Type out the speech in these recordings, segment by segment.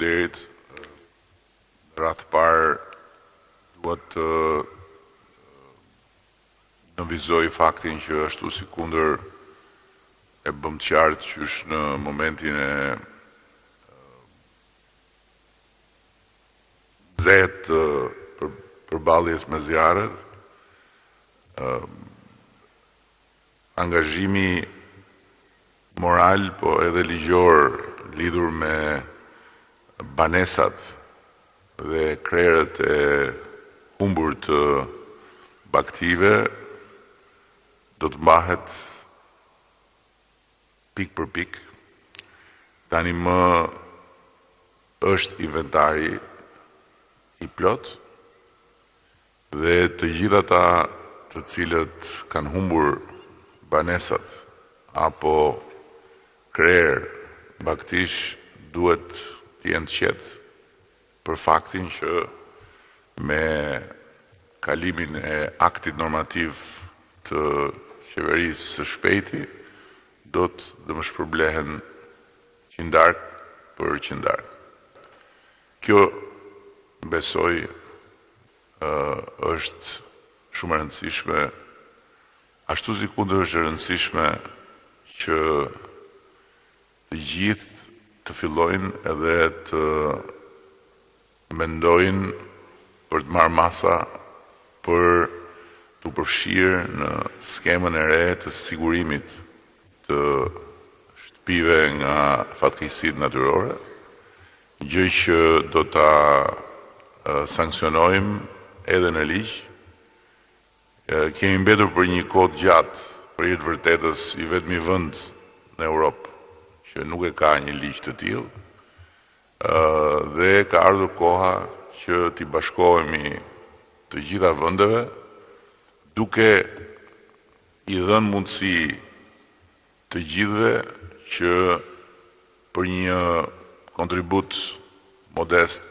faleminderit. Ratë parë duhet të nënvizoj faktin që ashtu si kundër e bëm të qartë që është në momentin e nxehtë përballjes me zjarret, angazhimi moral po edhe ligjor lidhur me banesat dhe krerët e humbur të baktive do të mbahet pik për pik. Tani më është inventari i plot dhe të gjithë ata të cilët kanë humbur banesat apo krerë baktish duhet të jenë të qetë për faktin që me kalimin e aktit normativ të qeverisë së shpejti do të dëmshpërblehen qindark për qindark. Kjo besoj është shumë e rëndësishme, ashtu si kundër është e rëndësishme që të gjithë të fillojnë edhe të mendojnë për të marrë masa për të përfshirë në skemën e re të sigurimit të shtëpive nga fatkeqësitë natyrore, gjë që do ta sankcionojmë edhe në ligj. Kemi mbetur për një kohë gjatë për i të vërtetës i vetmi vend në Europë që nuk e ka një ligj të tillë, dhe ka ardhur koha që t'i bashkohemi të gjitha vendeve duke i dhënë mundësi të gjithëve që për një kontribut modest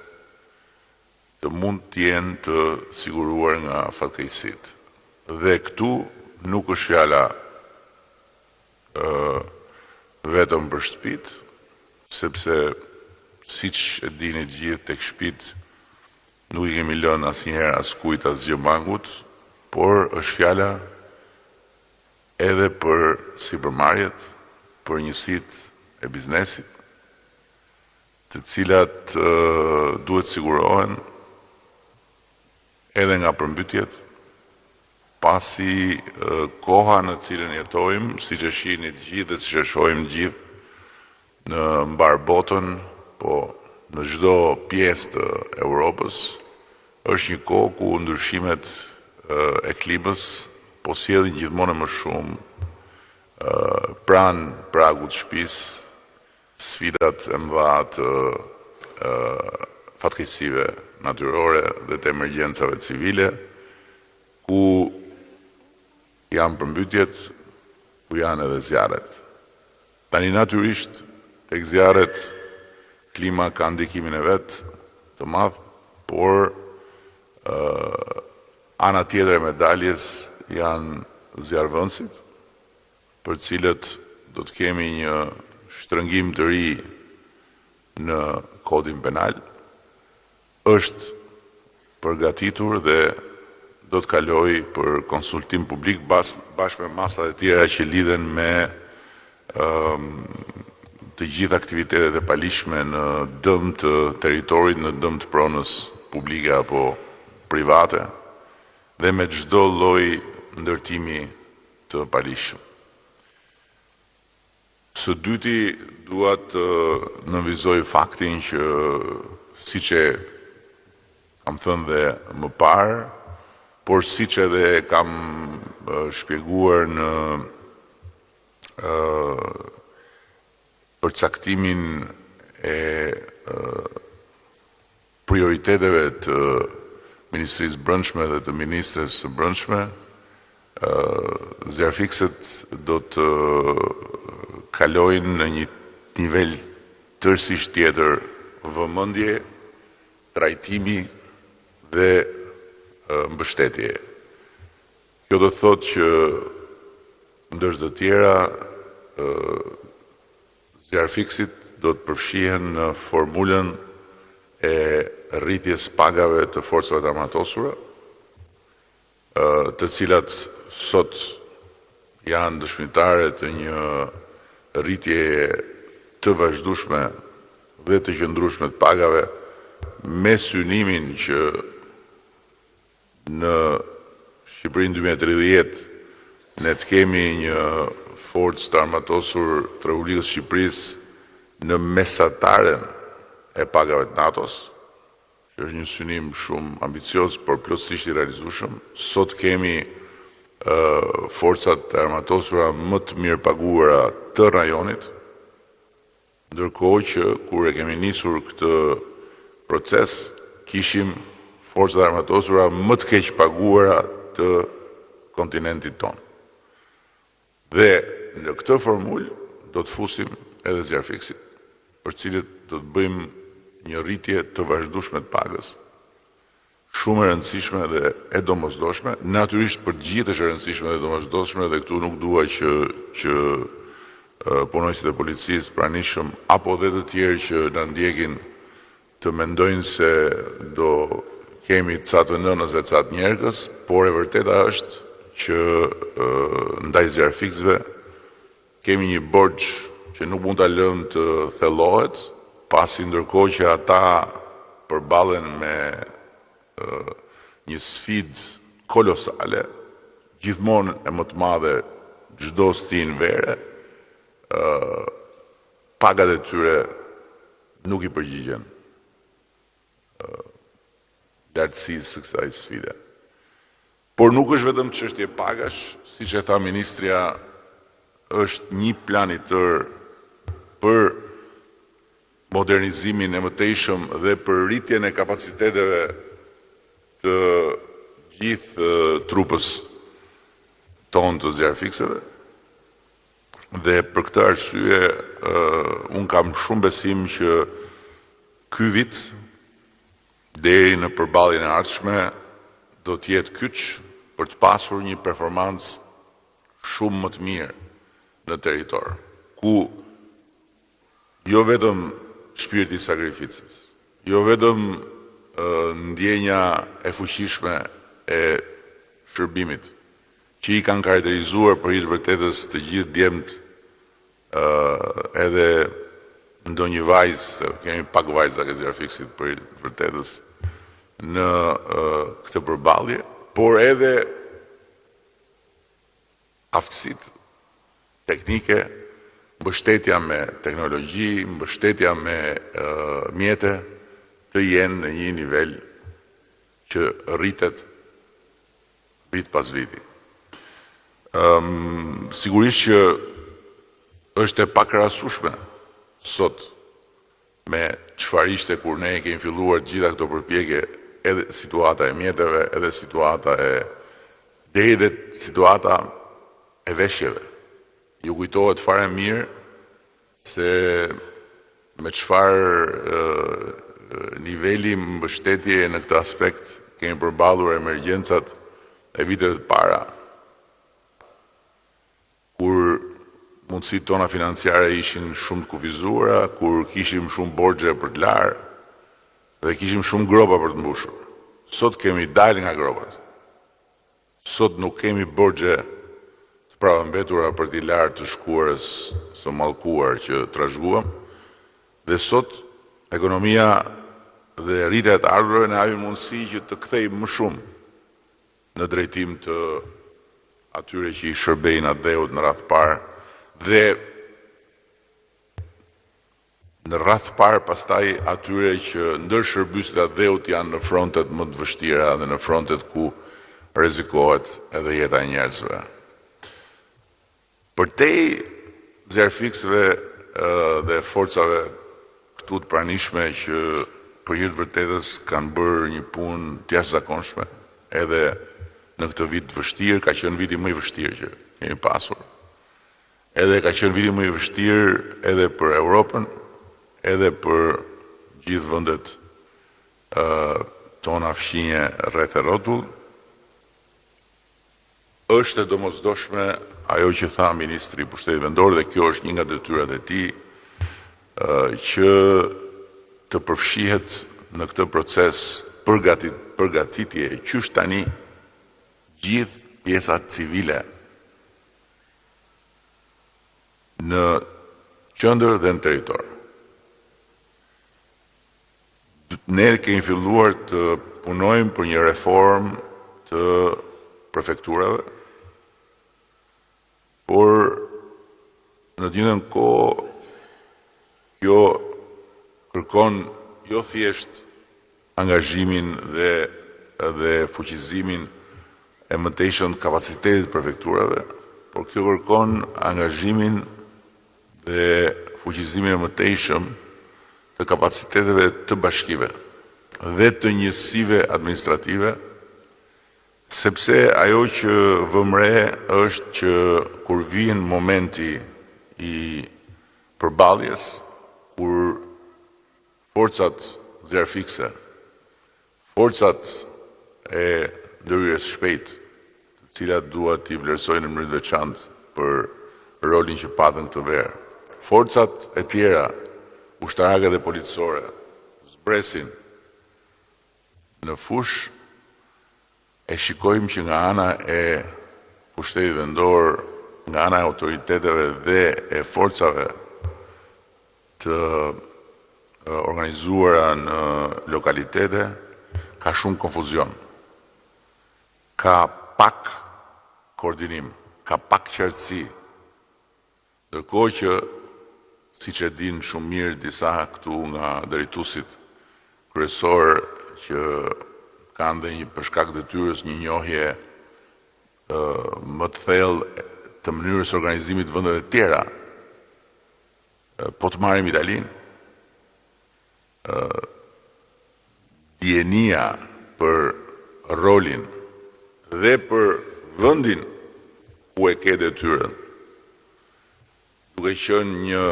të mund të jenë të siguruar nga fatkeqësitë. Dhe këtu nuk është fjala vetëm për shtëpitë, sepse siç e dini të gjithë tek shtëpitë nuk i kemi lënë asnjëherë askujt asgjë mangut, por është fjala edhe për sipërmarrjet, për njësitë e biznesit, të cilat duhet sigurohen edhe nga përmbytjet, pasi koha në cilën jetojmë, siç e shihni të gjithë dhe siç e shohim të gjithë në mbar botën, po në çdo pjesë të Europës, është një kohë ku ndryshimet e klimës po sjellin gjithmonë më shumë pranë pragut të shtëpisë sfidat e mëdha të fatkeqësive natyrore dhe të emergjencave civile, ku janë përmbytjet, ku janë edhe zjarret. Tani natyrisht tek zjarret klima ka ndikimin e vet të madh, por ana tjetër e medaljes janë zjarrvënësit, për cilët do të kemi një shtrëngim të ri në kodin penal, është përgatitur dhe do të kaloj për konsultim publik bashkë me masat e tjera që lidhen me të gjithë aktivitetet e palishme në dëm të territorit, në dëm të pronës publike apo private, dhe me çdo lloj ndërtimi të palishëm. Së dyti, dua të nënvizoj faktin që, siç e kam thënë dhe më parë, por siç edhe kam shpjeguar në përcaktimin e prioriteteve të Ministrisë Brendshme dhe të Ministres së Brendshme, zjarfikset do të kalojnë në një nivel tërësisht tjetër vëmendje, trajtimi dhe mbështetje. Kjo do të thotë që ndër të tjera zjarfiksit do të përfshihen në formulën e rritjes pagave të forcave të armatosura, të cilat sot janë dëshmitare të një rritje të vazhdueshme dhe të qëndrueshme të pagave, me synimin që në Shqipërinë 2030 ne të kemi një forcë të armatosur të Republikës së Shqipërisë në mesataren e pagave të NATO-s, që është një synim shumë ambicios, por plotësisht i realizueshëm. Sot kemi forcat e armatosura më të mirë paguara të rajonit, ndërkohë që kur e kemi nisur këtë proces, kishim forcat e armatosura më të keq paguara të kontinentit tonë. Dhe në këtë formulë do të fusim edhe zjarfiksit, për cilët do të bëjmë një rritje të vazhdueshme të pagës, shumë e rëndësishme dhe e domosdoshme, natyrisht për të gjithë është e rëndësishme dhe domosdoshme, dhe këtu nuk dua që punojësit e policisë pranishëm apo dhe të tjerë që na ndjekin të mendojnë se do kemi ca të nënës dhe ca të njerëkës, por e vërteta është që ndaj zjarfiksve kemi një borxh që nuk mund ta lëmë të thellohet, pasi ndërkohë që ata përballen me një sfidë kolosale, gjithmonë e më të madhe çdo stin vere, pagat e tyre nuk i përgjigjen lartësisë së kësaj sfide. Por nuk është vetëm çështje pagash, siç e tha ministrja, është një plan i tërë për modernizimin e mëtejshëm dhe për rritjen e kapaciteteve të gjithë trupës tonë të zjarfikseve. Dhe për këtë arsye, unë kam shumë besim që ky vit, deri në përballjen e ardhshme, do të jetë kyç për të pasur një performancë shumë më të mirë në territor, ku jo vetëm shpirti i sakrificës, jo vetëm ndjenja e fuqishme e shërbimit, që i kanë karakterizuar për hir të vërtetës të gjithë djemt, edhe ndonjë vajzë, kemi pak vajza ke zjarfiksit për hir të vërtetës në këtë përballje, por edhe aftësitë teknike, mbështetja me teknologji, mbështetja me mjete, të jenë në një nivel që rritet vit pas viti. Sigurisht që është e pakrahasueshme sot me çfarë ishte kur ne kemi filluar gjitha këto përpjekje, edhe situata e mjeteve, edhe situata deri dhe situata e veshjeve. Ju kujtohet fare mirë se me çfarë niveli mbështetje në këtë aspekt kemi përballur emergjencat e viteve të para, kur mundësitë tona financiare ishin shumë të kufizuara, kur kishim shumë borxhe për të larë dhe kishim shumë gropa për të mbushur. Sot kemi dalë nga gropat. Sot nuk kemi borxhe të pravambetura për t'i larë të shkuarës së mallkuar që trashëguam, dhe sot ekonomia dhe rritja e të ardhurave na japin mundësi që të kthejmë më shumë në drejtim të atyre që i shërbejnë atë dheut në radhë parë, dhe në radhë parë pastaj atyre që ndër shërbyset atë dheut janë në frontet më të vështira dhe në frontet ku rrezikohet edhe jeta e njerëzve. Përtej zjarfiksve dhe forcave këtu të pranishme që për hir të vërtetës kanë bërë një punë të jashtëzakonshme, edhe në këtë vit të vështirë, ka qenë viti më i vështirë që kemi pasur. Edhe ka qenë viti më i vështirë edhe për Europën, edhe për gjithë vendet tona fqinje rreth e rrotull. Është e domosdoshme ajo që tha Ministri i Pushtetit Vendor, dhe kjo është një nga detyrat e tij, që të përfshihet në këtë proces përgatitje qysh tani gjithë pjesat civile në qendër dhe në territor. Ne kemi filluar të punojmë për një reformë të prefekturave, por në të njëjtën kohë kjo kërkon jo thjesht angazhimin dhe fuqizimin e mëtejshëm të kapacitetit të prefekturave, por kjo kërkon angazhimin dhe fuqizimin e mëtejshëm të kapaciteteve të bashkive dhe të njësive administrative, sepse ajo që vëmre është që kur vjen momenti i përballjes, kur forcat zjarfikse, forcat e ndërhyrjes shpejt, të cilat duhet t'i vlerësojnë në mënyrë të veçantë për rolin që patën këtë verë, forcat e tjera, ushtarake dhe policore, zbresin në fush, e shikojmë që nga ana e pushtetit vendor, nga ana e autoriteteve dhe e forcave të organizuara në lokalitete, ka shumë konfuzion. Ka pak koordinim, ka pak qartësi, ndërkohë që, siç e dinë shumë mirë disa këtu nga drejtuesit kryesor që kanë dhe një për shkak të detyrës një njohje më të thellë të mënyrës organizimit të vendeve të tjera. Po të marrim Italinë, dijenia për rolin dhe për vendin ku e ke detyrën, duke qenë një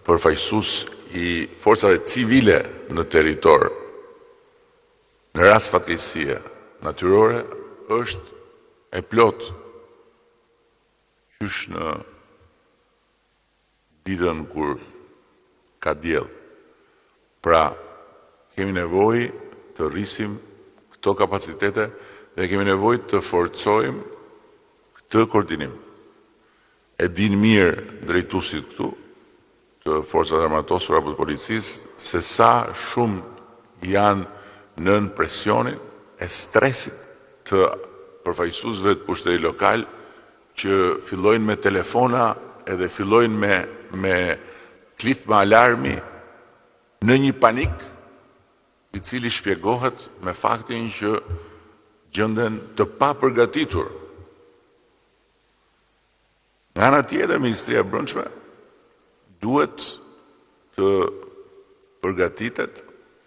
përfaqësues i forcave civile në territor, në rast fatkeqësie natyrore, është e plot qysh në ditën kur ka diell. Pra, kemi nevojë të rrisim këto kapacitete dhe kemi nevojë të forcojmë këtë koordinim. E din mirë drejtuesit këtu, të forcave armatosura apo të policisë, se sa shumë janë nën presionin e stresit të përfaqësuesve të pushtetit lokal që fillojnë me telefona edhe fillojnë me klithma alarmi në një panik i cili shpjegohet me faktin që gjenden të papërgatitur. Nga ana tjetër, Ministria e Brendshme duhet të përgatitet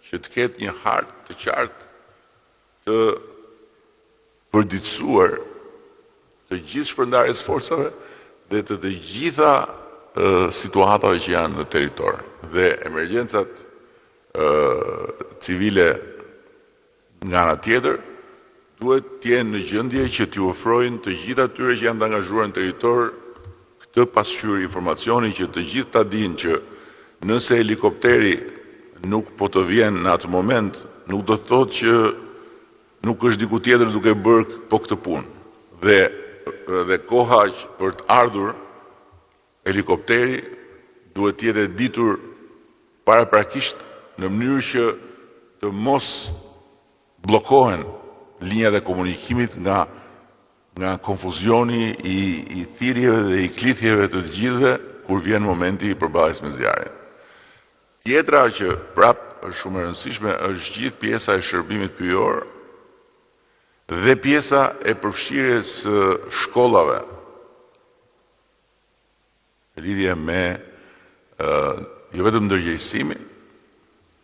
që të ketë një hartë të qartë të përditësuar të gjithë shpërndarjes forcave dhe të gjitha situatave që janë në territor. Dhe emergjencat civile nga ana tjetër duhet të jenë në gjendje që t'i ofrojnë të gjithë atyre që janë të angazhuar në territor këtë pasqyrë informacioni që të gjithë ta dinë që nëse helikopteri nuk po të vjen në atë moment, nuk do të thotë që nuk është diku tjetër duke bërë po këtë punë. Dhe koha për të ardhur helikopteri duhet të jetë ditur paraprakisht në mënyrë që të mos bllokohen linjat e komunikimit nga konfuzioni i thirrjeve dhe i klithjeve të gjithëve kur vjen momenti i përballjes me zjarrin. Tjetra që prapë është shumë e rëndësishme është gjithë pjesa e shërbimit pyjor dhe pjesa e përfshirjes së shkollave në lidhje me jo vetëm ndërgjegjësimin,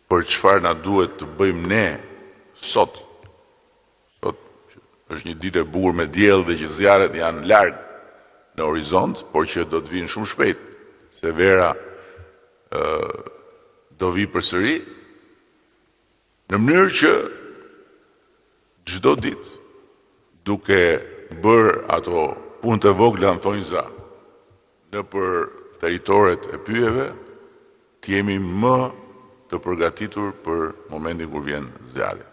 për çfarë na duhet të bëjmë ne sot. Sot është një ditë e bukur me diell dhe që zjarret janë larg në horizont, por që do të vinë shumë shpejt, se vera do vi përsëri, në mënyrë që çdo ditë, duke bërë ato punë të vogla në thonjza në për territoret e pyjeve, të jemi më të të përgatitur për momentin kur vjen zjarri.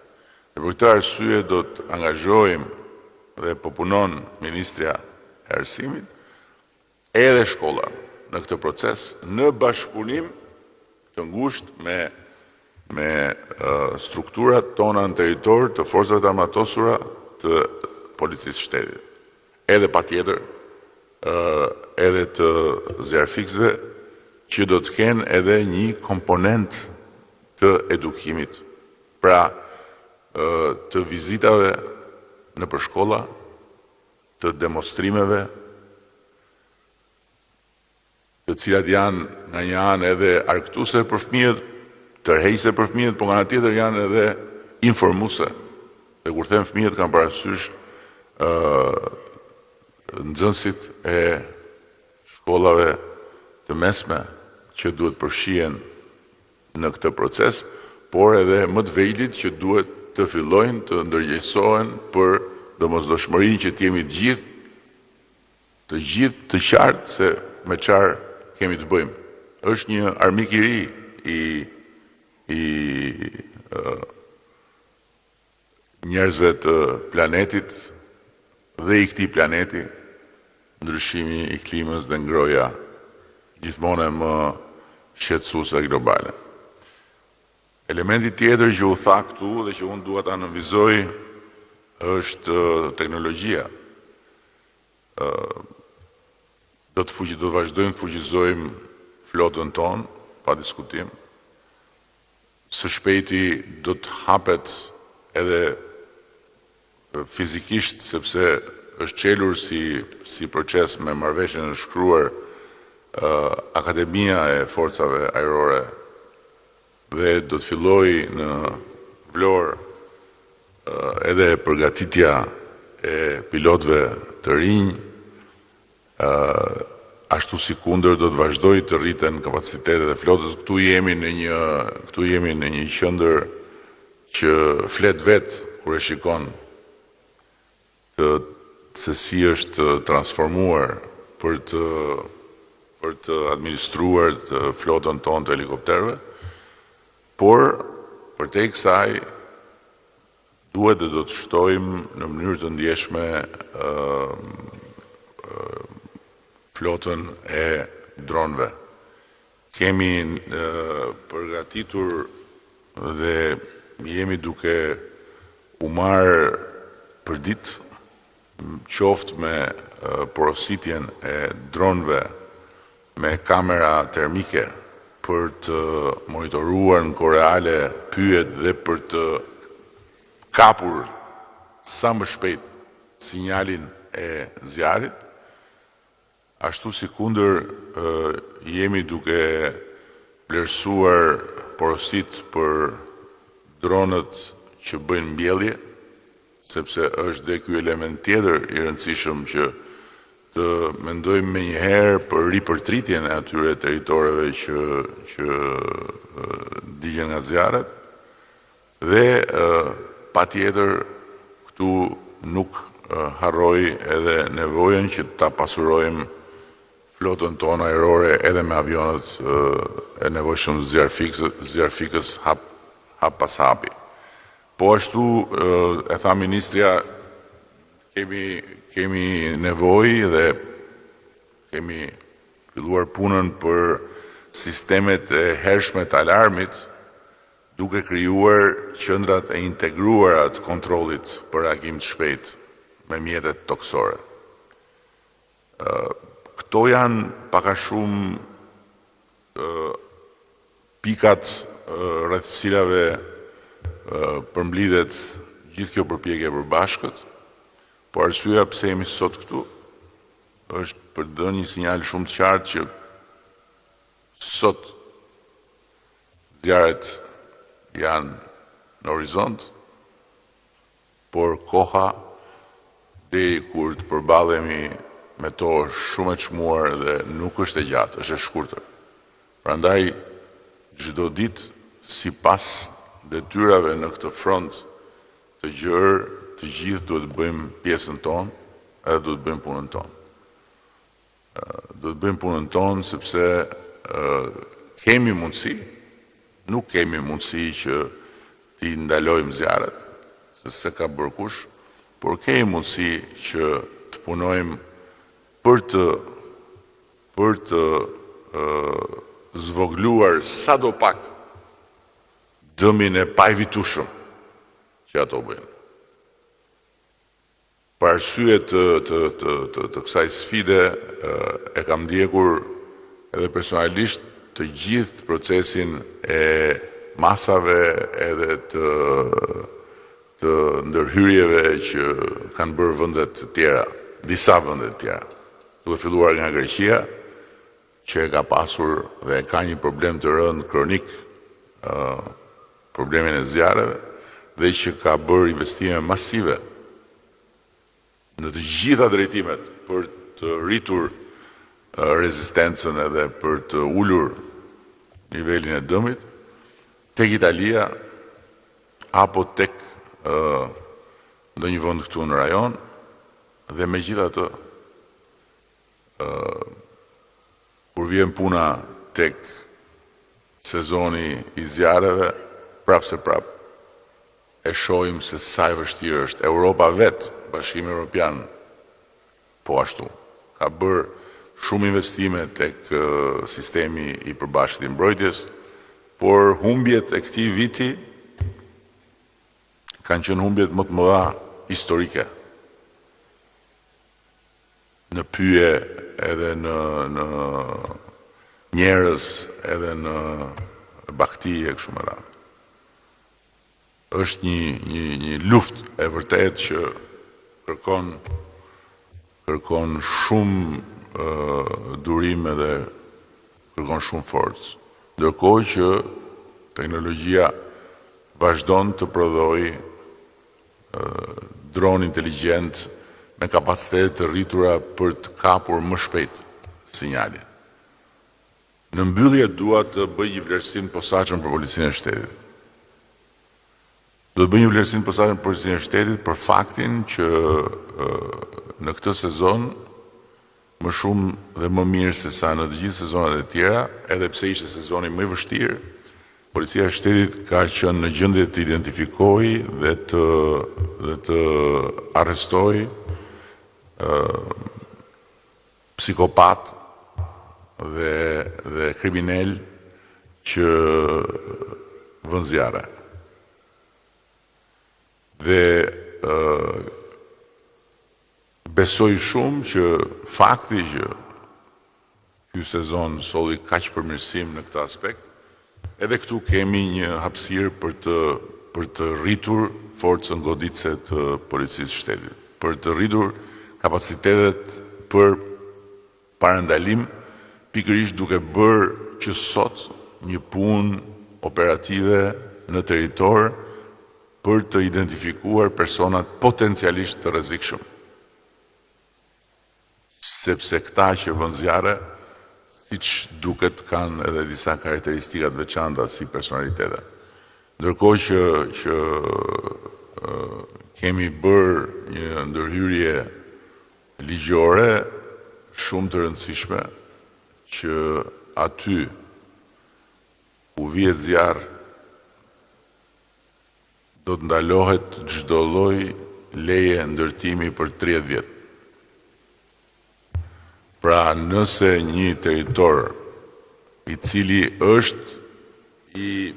Dhe për këtë arsye do të angazhojmë dhe po punon Ministria e Arsimit edhe shkolla në këtë proces në bashkëpunim të ngushtë me strukturat tona në territor të forcave të armatosura të policisë shtetit. Edhe patjetër edhe të zjarfiksve që do të kenë edhe një komponent të edukimit. Pra, të vizitave në përshkolla, të demonstrimeve, të cilat janë nga një anë edhe argëtuese për fëmijët, tërheqëse për fëmijët, por nga ana tjetër janë edhe informuese. Dhe kur them fëmijët kanë parasysh nxënësit e shkollave të mesme që duhet përfshihen në këtë proces, por edhe më të vegjëlit që duhet të fillojnë të ndërgjegjësohen për domosdoshmërinë që të jemi të gjithë të qartë se me çfarë kemi të bëjmë. Është një armik i ri i njerëzve të planetit dhe i këtij planeti, ndryshimi i klimës dhe ngroja gjithmonë më shqetësuese globale. Elementi tjetër që u tha këtu dhe që unë dua ta nënvizoj është teknologjia. Do të vazhdojmë të fuqizojmë flotën tonë, pa diskutim. Së shpejti do të hapet edhe fizikisht, sepse është qelur si proces me marrëveshjen e shkruar Akademia e Forcave Ajrore dhe do të filloj në Vlorë edhe përgatitja e pilotëve të rinj, ashtu si kundër do të vazhdoj të rriten kapacitetet e flotës. Këtu jemi në një qendër që flet vetë kur e shikon se si është transformuar për të administruar të flotën tonë të helikopterëve, por përtej kësaj duhet dhe do të shtojmë në mënyrë të ndjeshme flotën e dronëve. Kemi përgatitur dhe jemi duke u marrë për ditë qoftë me porositjen e dronëve me kamera termike për të monitoruar në kohë reale pyjet dhe për të kapur sa më shpejt sinjalin e zjarrit, ashtu si kundër jemi duke vlerësuar porosit për dronët që bëjnë mbjellje, sepse është dhe ky element tjetër i rëndësishëm që të mendojmë me njëherë për ripërtritjen e atyre territoreve që digjen nga zjarret dhe patjetër këtu nuk harroj edhe nevojën që ta pasurojmë flotën tonë ajrore edhe me avionët e nevojshëm zjarfikës hap pas hapi. Po ashtu e tha ministria, kemi nevojë dhe kemi filluar punën për sistemet e hershme të alarmit, duke krijuar qendrat e integruara të kontrollit për reagim të shpejtë me mjetet toksore. Këto janë pak a shumë pikat rreth cilave përmblidhet gjithë kjo përpjekje e përbashkët, por arsyeja pse jemi sot këtu është për të dhënë një sinjal shumë të qartë që sot zjarret janë në horizont, por koha deri kur të përballemi me to shumë e çmuar dhe nuk është e gjatë, është e shkurtër. Prandaj çdo ditë sipas detyrave në këtë front të gjerë, të gjithë duhet të bëjmë pjesën tonë edhe duhet të bëjmë punën tonë. Duhet të bëjmë punën tonë sepse kemi mundësi nuk kemi mundësi që ti ndalojmë zjarret, se ka bërë kush, por kemi mundësi që të punojmë për të zvogluar sadopak dëmin e pajvitueshëm që ato bëjnë. Për arsye të kësaj sfide e kam ndjekur edhe personalisht të gjithë procesin e masave edhe të ndërhyrjeve që kanë bërë vendet të tjera, disa vende të tjera. Duke filluar nga Greqia, që e ka pasur dhe ka një problem të rënd kronik, problemin e zjarreve, dhe që ka bërë investime masive në të gjitha drejtimet për të rritur rezistencën edhe për të ulur nivelin e dëmit, tek Italia apo tek ndonjë vend këtu në rajon, dhe megjithatë kur vjen puna tek sezoni i zjarreve, prap e shohim se sa e vështirë është. Europa vetë, Bashkimi Evropian, po ashtu, ka bërë shumë investime tek sistemi i përbashkët i mbrojtjes, por humbjet e këtij viti kanë qenë humbjet më të mëdha historike. Në pyje edhe në njerëz edhe në bakti e kështu me radhë. Është një luftë e vërtet që kërkon shumë durim edhe kërkon shumë forcë. Ndërkohë që teknologjia vazhdon të prodhojë dron inteligjent me kapacitete të rritura për të kapur më shpejt sinjalin. Në mbyllje dua të bëj një vlerësim të posaçëm për Policinë e Shtetit. Do të bëj një vlerësim të posaçëm për Policinë e Shtetit për faktin që në këtë sezon më shumë dhe më mirë se sa në të gjithë sezonat e tjera, edhe pse ishte sezoni më i vështirë, Policia e Shtetit ka qenë në gjendje të identifikojë dhe të arrestojë psikopat dhe kriminal që vën zjarre. Dhe besoj shumë që fakti që ky sezon solli kaq përmirësim në këtë aspekt, edhe këtu kemi një hapësirë për të rritur forcën goditëse të Policisë së Shtetit, për të rritur kapacitetet për parandalim, pikërisht duke bërë që sot një punë operative në territor për të identifikuar personat potencialisht të rrezikshëm. Sepse këta që vën zjarre, siç duket, kanë edhe disa karakteristika të veçanta si personalitete. Ndërkohë që kemi bërë një ndërhyrje ligjore shumë të rëndësishme që aty ku vihet zjarr do të ndalohet çdo lloj leje ndërtimi për 30 vjet. Pra nëse një territor i cili është i,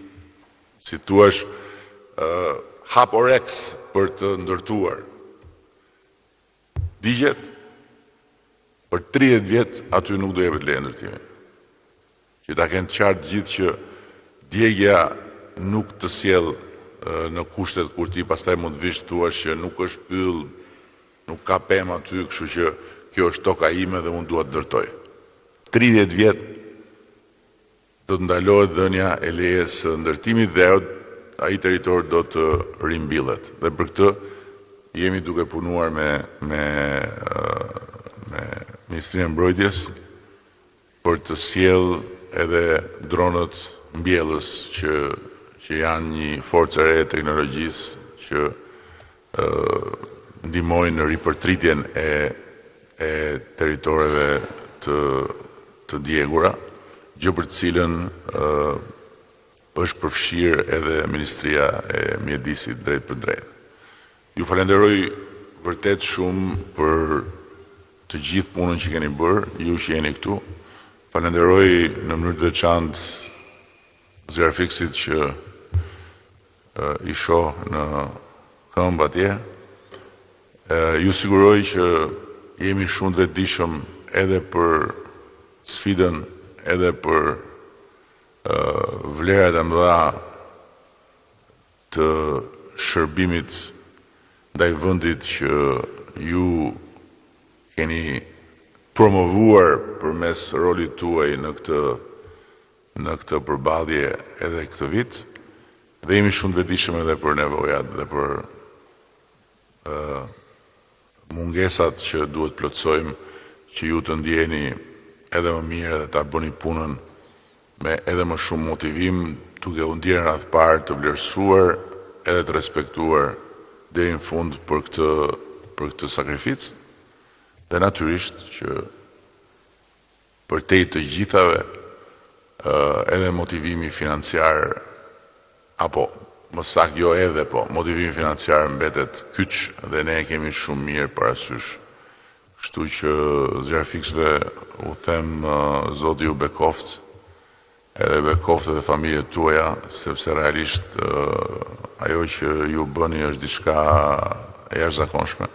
si thua, haporex për të ndërtuar, digjet, për 30 vjet aty nuk do jepet leje ndërtimi. Që ta kenë të qartë gjithë që djegja nuk të sjell në kushtet kur ti pastaj mund të vish thuash që nuk është pyll, nuk ka pemë aty, kështu që kjo është toka ime dhe unë dua të ndërtoj. 30 vjet do të ndalohet dhënia e lejes së ndërtimit dhe ai territor do të rimbillet. Dhe për këtë jemi duke punuar me Ministrinë e Mbrojtjes për të sjell edhe dronët mbjellës që janë një forcë e re e teknologjisë që ndihmojnë në ripërtritjen e territoreve të djegura, gjë për të cilën është përfshirë edhe Ministria e Mjedisit drejt për drejt. Ju falenderoj vërtet shumë për të gjithë punën që keni bërë, ju që jeni këtu. Falenderoj në mënyrë të veçantë Zjarfiksit që i shoh në këmbë atje. Ju siguroj që jemi shumë të vetëdijshëm edhe për sfidën, edhe për vlerat e mëdha të shërbimit ndaj vendit që ju keni promovuar përmes rolit tuaj në këtë përballje edhe këtë vit, dhe jemi shumë të vetëdijshëm edhe për nevojat dhe për mungesat që duhet plotësojmë, që ju të ndjeni edhe më mirë dhe ta bëni punën me edhe më shumë motivim, duke u ndjerë në radhë parë të vlerësuar edhe të respektuar deri në fund për këtë sakrificë, dhe natyrisht që përtej të gjithave edhe motivimi financiar, apo më saktë jo edhe, po motivimi financiar mbetet kyç dhe ne e kemi shumë mirë parasysh. Kështu që Zjarfiksve u them Zoti ju bekoft, edhe bekoft edhe familjet tuaja, sepse realisht ajo që ju bëni është diçka e jashtëzakonshme.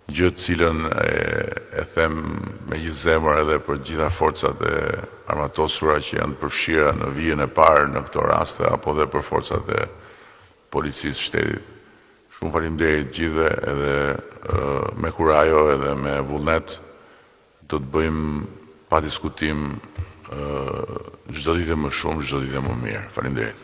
Gjë të cilën e them me gjithë zemër edhe për gjitha forcat e armatosura që janë përfshira në vijën e parë në këto raste, apo dhe për forcat e policisë shtetit. Shumë faleminderit gjithëve, edhe me kurajo edhe me vullnet do të bëjmë pa diskutim çdo ditë më shumë, çdo ditë më mirë. Faleminderit.